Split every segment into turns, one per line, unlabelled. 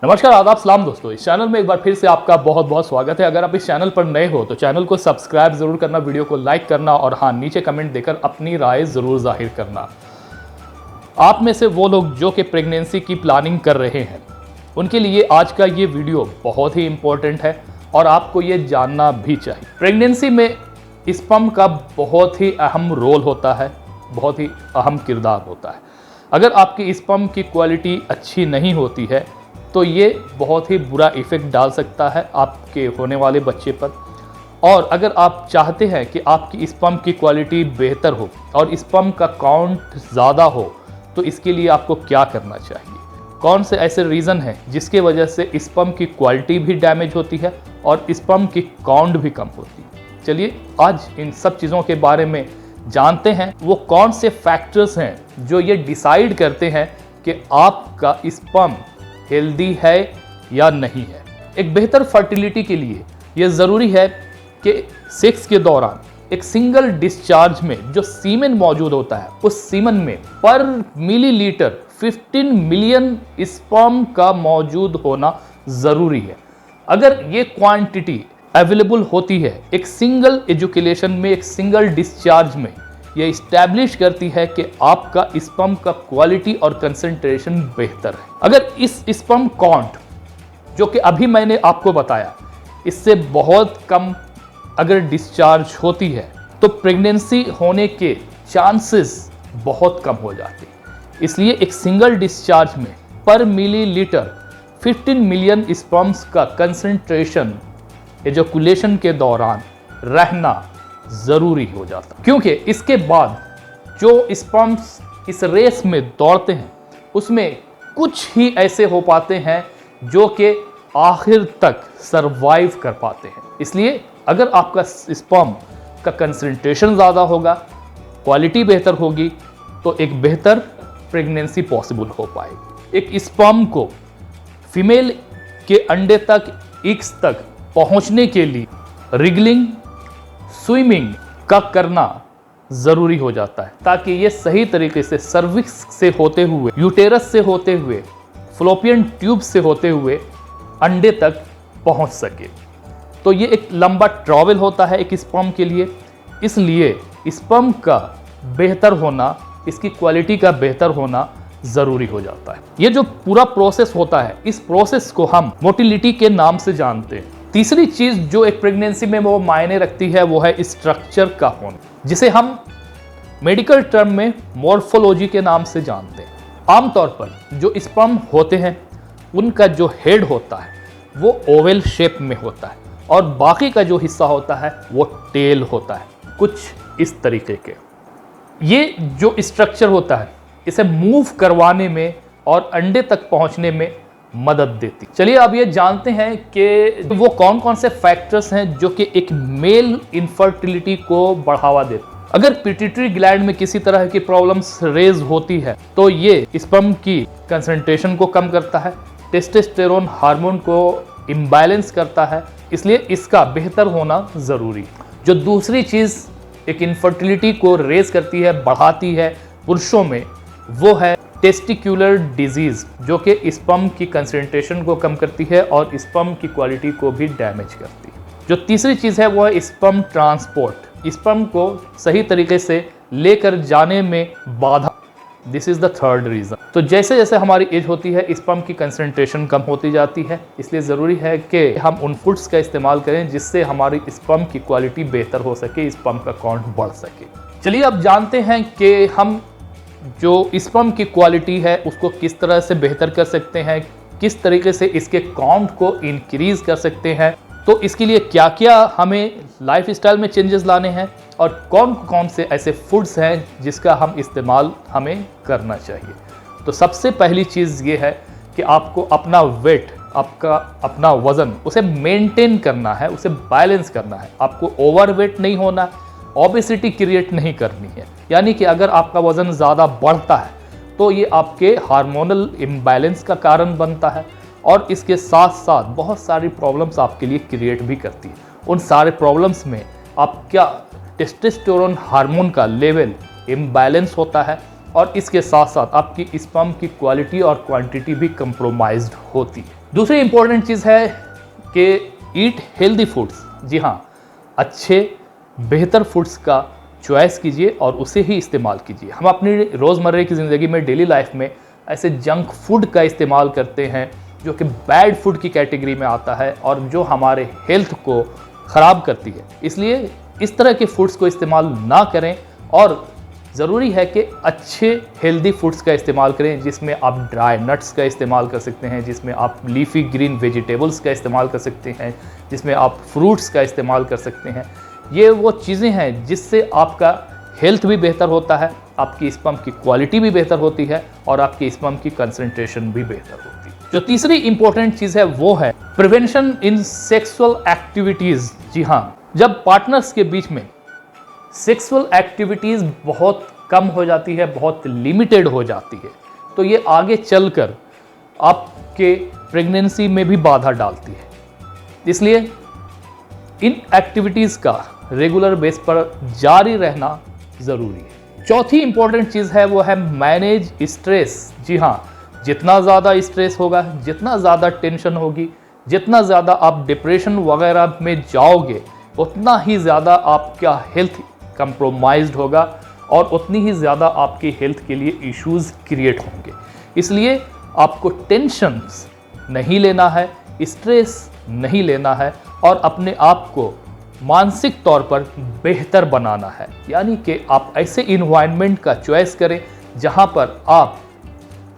नमस्कार, आदाब, सलाम दोस्तों। इस चैनल में एक बार फिर से आपका बहुत बहुत स्वागत है। अगर आप इस चैनल पर नए हो तो चैनल को सब्सक्राइब जरूर करना, वीडियो को लाइक करना और हाँ, नीचे कमेंट देकर अपनी राय जरूर जाहिर करना। आप में से वो लोग जो कि प्रेगनेंसी की प्लानिंग कर रहे हैं, उनके लिए आज का ये वीडियो बहुत ही इंपॉर्टेंट है और आपको ये जानना भी चाहिए। प्रेगनेंसी में स्पर्म का बहुत ही अहम रोल होता है, बहुत ही अहम किरदार होता है। अगर आपकी स्पर्म की क्वालिटी अच्छी नहीं होती है तो ये बहुत ही बुरा इफ़ेक्ट डाल सकता है आपके होने वाले बच्चे पर। और अगर आप चाहते हैं कि आपकी स्पर्म की क्वालिटी बेहतर हो और स्पर्म का काउंट ज़्यादा हो, तो इसके लिए आपको क्या करना चाहिए, कौन से ऐसे रीज़न हैं जिसके वजह से स्पर्म की क्वालिटी भी डैमेज होती है और स्पर्म की काउंट भी कम होती है। चलिए आज इन सब चीज़ों के बारे में जानते हैं। वो कौन से फैक्टर्स हैं जो ये डिसाइड करते हैं कि आपका स्पर्म हेल्दी है या नहीं है। एक बेहतर फर्टिलिटी के लिए यह ज़रूरी है कि सेक्स के दौरान एक सिंगल डिस्चार्ज में जो सीमेन मौजूद होता है, उस सीमेन में पर मिलीलीटर 15 मिलियन स्पर्म का मौजूद होना ज़रूरी है। अगर ये क्वांटिटी अवेलेबल होती है एक सिंगल एजुकेलेशन में, एक सिंगल डिस्चार्ज में, यह इस्टेब्लिश करती है कि आपका स्पर्म का क्वालिटी और कंसंट्रेशन बेहतर है। अगर इस स्पर्म काउंट जो कि अभी मैंने आपको बताया, इससे बहुत कम अगर डिस्चार्ज होती है तो प्रेगनेंसी होने के चांसेस बहुत कम हो जाते हैं। इसलिए एक सिंगल डिस्चार्ज में पर मिलीलीटर 15 मिलियन स्पर्म्स का कंसंट्रेशन एजुकुलेशन के दौरान रहना ज़रूरी हो जाता, क्योंकि इसके बाद जो स्पर्म्स इस रेस में दौड़ते हैं उसमें कुछ ही ऐसे हो पाते हैं जो कि आखिर तक सरवाइव कर पाते हैं। इसलिए अगर आपका स्पर्म का कंसंट्रेशन ज़्यादा होगा, क्वालिटी बेहतर होगी, तो एक बेहतर प्रेगनेंसी पॉसिबल हो पाएगी। एक स्पर्म को फीमेल के अंडे तक, एग्स तक पहुंचने के लिए रिगलिंग, स्विमिंग का करना ज़रूरी हो जाता है, ताकि ये सही तरीके से सर्विक्स से होते हुए, यूटेरस से होते हुए, फ्लोपियन ट्यूब से होते हुए अंडे तक पहुंच सके। तो ये एक लंबा ट्रैवल होता है एक स्पर्म के लिए। इसलिए स्पर्म का बेहतर होना, इसकी क्वालिटी का बेहतर होना ज़रूरी हो जाता है। ये जो पूरा प्रोसेस होता है, इस प्रोसेस को हम मोटिलिटी के नाम से जानते हैं। तीसरी चीज़ जो एक प्रेगनेंसी में वो मायने रखती है वो है स्ट्रक्चर का होना, जिसे हम मेडिकल टर्म में मॉर्फोलॉजी के नाम से जानते हैं। आमतौर पर जो स्पर्म होते हैं उनका जो हेड होता है वो ओवल शेप में होता है और बाकी का जो हिस्सा होता है वो टेल होता है, कुछ इस तरीके के। ये जो स्ट्रक्चर होता है इसे मूव करवाने में और अंडे तक पहुंचने में मदद देती। चलिए अब ये जानते हैं कि वो कौन कौन से फैक्टर्स हैं जो कि एक मेल इनफर्टिलिटी को बढ़ावा देते हैं। अगर पिट्यूटरी ग्लैंड में किसी तरह की प्रॉब्लम्स रेज होती है तो ये स्पर्म की कंसंट्रेशन को कम करता है, टेस्टोस्टेरोन हार्मोन को इम्बैलेंस करता है, इसलिए इसका बेहतर होना ज़रूरी। जो दूसरी चीज़ एक इनफर्टिलिटी को रेज करती है, बढ़ाती है पुरुषों में, वो है टेस्टिकुलर डिजीज़, जो कि स्पर्म की कंसंट्रेशन को कम करती है और स्पर्म की क्वालिटी को भी डैमेज करती है। जो तीसरी चीज़ है वो है स्पर्म ट्रांसपोर्ट, स्पर्म को सही तरीके से लेकर जाने में बाधा। This is the third reason. तो जैसे जैसे हमारी एज होती है स्पर्म की कंसंट्रेशन कम होती जाती है, इसलिए ज़रूरी है कि हम उन फूड्स का इस्तेमाल करें जिससे हमारी स्पर्म की क्वालिटी बेहतर हो सके, स्पर्म का काउंट बढ़ सके। चलिए अब जानते हैं कि हम जो स्पर्म की क्वालिटी है उसको किस तरह से बेहतर कर सकते हैं, किस तरीके से इसके काउंट को इंक्रीज कर सकते हैं। तो इसके लिए क्या क्या हमें लाइफस्टाइल में चेंजेस लाने हैं और कौन कौन से ऐसे फूड्स हैं जिसका हम इस्तेमाल हमें करना चाहिए। तो सबसे पहली चीज़ ये है कि आपको अपना वेट, आपका अपना वज़न, उसे मेंटेन करना है, उसे बैलेंस करना है। आपको ओवरवेट नहीं होना, ओबेसिटी क्रिएट नहीं करनी है। यानी कि अगर आपका वज़न ज़्यादा बढ़ता है तो ये आपके हार्मोनल इम्बैलेंस का कारण बनता है और इसके साथ साथ बहुत सारी प्रॉब्लम्स आपके लिए क्रिएट भी करती है। उन सारे प्रॉब्लम्स में आपका टेस्टोस्टेरोन हार्मोन का लेवल इम्बैलेंस होता है और इसके साथ साथ आपकी स्पर्म की क्वालिटी और क्वांटिटी भी कंप्रोमाइज्ड होती है। दूसरी इंपॉर्टेंट चीज़ है कि ईट हेल्दी फूड्स। जी हाँ, अच्छे बेहतर फूड्स का चॉइस कीजिए और उसे ही इस्तेमाल कीजिए। हम अपनी रोज़मर्रा की ज़िंदगी में, डेली लाइफ में ऐसे जंक फूड का इस्तेमाल करते हैं जो कि बैड फूड की कैटेगरी में आता है और जो हमारे हेल्थ को ख़राब करती है। इसलिए इस तरह के फूड्स को इस्तेमाल ना करें और ज़रूरी है कि अच्छे हेल्दी फूड्स का इस्तेमाल करें, जिसमें आप ड्राई नट्स का इस्तेमाल कर सकते हैं, जिसमें आप लीफी ग्रीन वेजिटेबल्स का इस्तेमाल कर सकते हैं, जिसमें आप फ्रूट्स का इस्तेमाल कर सकते हैं। ये वो चीज़ें हैं जिससे आपका हेल्थ भी बेहतर होता है, आपकी स्पर्म की क्वालिटी भी बेहतर होती है और आपकी स्पर्म की कंसंट्रेशन भी बेहतर होती है। जो तीसरी इंपॉर्टेंट चीज़ है वो है प्रिवेंशन इन सेक्सुअल एक्टिविटीज़। जी हाँ, जब पार्टनर्स के बीच में सेक्सुअल एक्टिविटीज़ बहुत कम हो जाती है, बहुत लिमिटेड हो जाती है, तो ये आगे चलकर आपके प्रेगनेंसी में भी बाधा डालती है। इसलिए इन एक्टिविटीज़ का रेगुलर बेस पर जारी रहना ज़रूरी है। चौथी इंपॉर्टेंट चीज़ है वो है मैनेज स्ट्रेस। जी हाँ, जितना ज़्यादा स्ट्रेस होगा, जितना ज़्यादा टेंशन होगी, जितना ज़्यादा आप डिप्रेशन वगैरह में जाओगे, उतना ही ज़्यादा आपका हेल्थ कंप्रोमाइज्ड होगा और उतनी ही ज़्यादा आपकी हेल्थ के लिए इश्यूज़ क्रिएट होंगे। इसलिए आपको टेंशन्स नहीं लेना है, स्ट्रेस नहीं लेना है और अपने आप को मानसिक तौर पर बेहतर बनाना है। यानी कि आप ऐसे इन्वायरमेंट का चॉइस करें जहां पर आप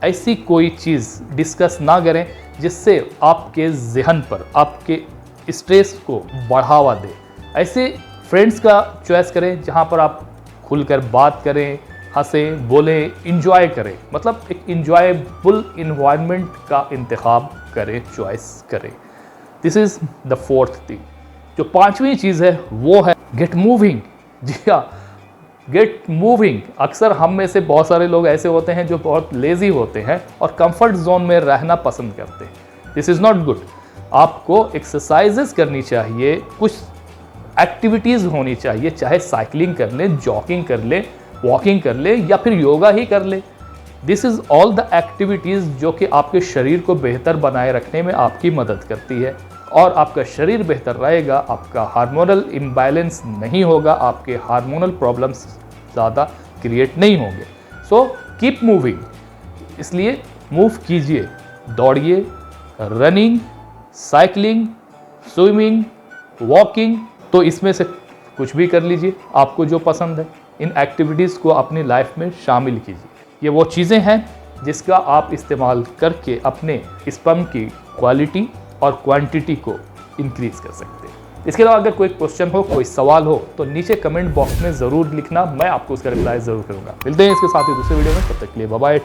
ऐसी कोई चीज़ डिस्कस ना करें जिससे आपके जहन पर आपके स्ट्रेस को बढ़ावा दे। ऐसे फ्रेंड्स का चॉइस करें जहां पर आप खुलकर बात करें, हंसें, बोलें, इंजॉय करें। मतलब एक इंजॉयबल इन्वायरमेंट का इंतखाब करें, चॉइस करें। This is the fourth thing. जो पांचवी चीज़ है वो है गेट मूविंग। जी हाँ, गेट मूविंग। अक्सर हम में से बहुत सारे लोग ऐसे होते हैं जो बहुत लेज़ी होते हैं और कंफर्ट जोन में रहना पसंद करते हैं। This is not good. आपको एक्सरसाइजेस करनी चाहिए, कुछ एक्टिविटीज़ होनी चाहिए, चाहे साइकिलिंग कर लें, जॉगिंग कर लें, वॉकिंग कर लें या फिर योगा ही कर लें। This is all the activities जो कि आपके शरीर को बेहतर बनाए रखने में आपकी मदद करती है और आपका शरीर बेहतर रहेगा, आपका हार्मोनल इम्बैलेंस नहीं होगा, आपके हार्मोनल प्रॉब्लम्स ज़्यादा क्रिएट नहीं होंगे। So keep moving. इसलिए मूव कीजिए, दौड़िए, रनिंग, साइकिलिंग, स्विमिंग, वॉकिंग, तो इसमें से कुछ भी कर लीजिए, आपको जो पसंद है। इन एक्टिविटीज़ को अपनी लाइफ में शामिल कीजिए। ये वो चीज़ें हैं जिसका आप इस्तेमाल करके अपने स्पर्म की क्वालिटी और क्वांटिटी को इंक्रीज कर सकते हैं। इसके अलावा अगर कोई क्वेश्चन हो, कोई सवाल हो तो नीचे कमेंट बॉक्स में ज़रूर लिखना, मैं आपको उसका रिप्लाई ज़रूर करूँगा। मिलते हैं इसके साथ ही दूसरे वीडियो में, तब तक के लिए बाय बाय।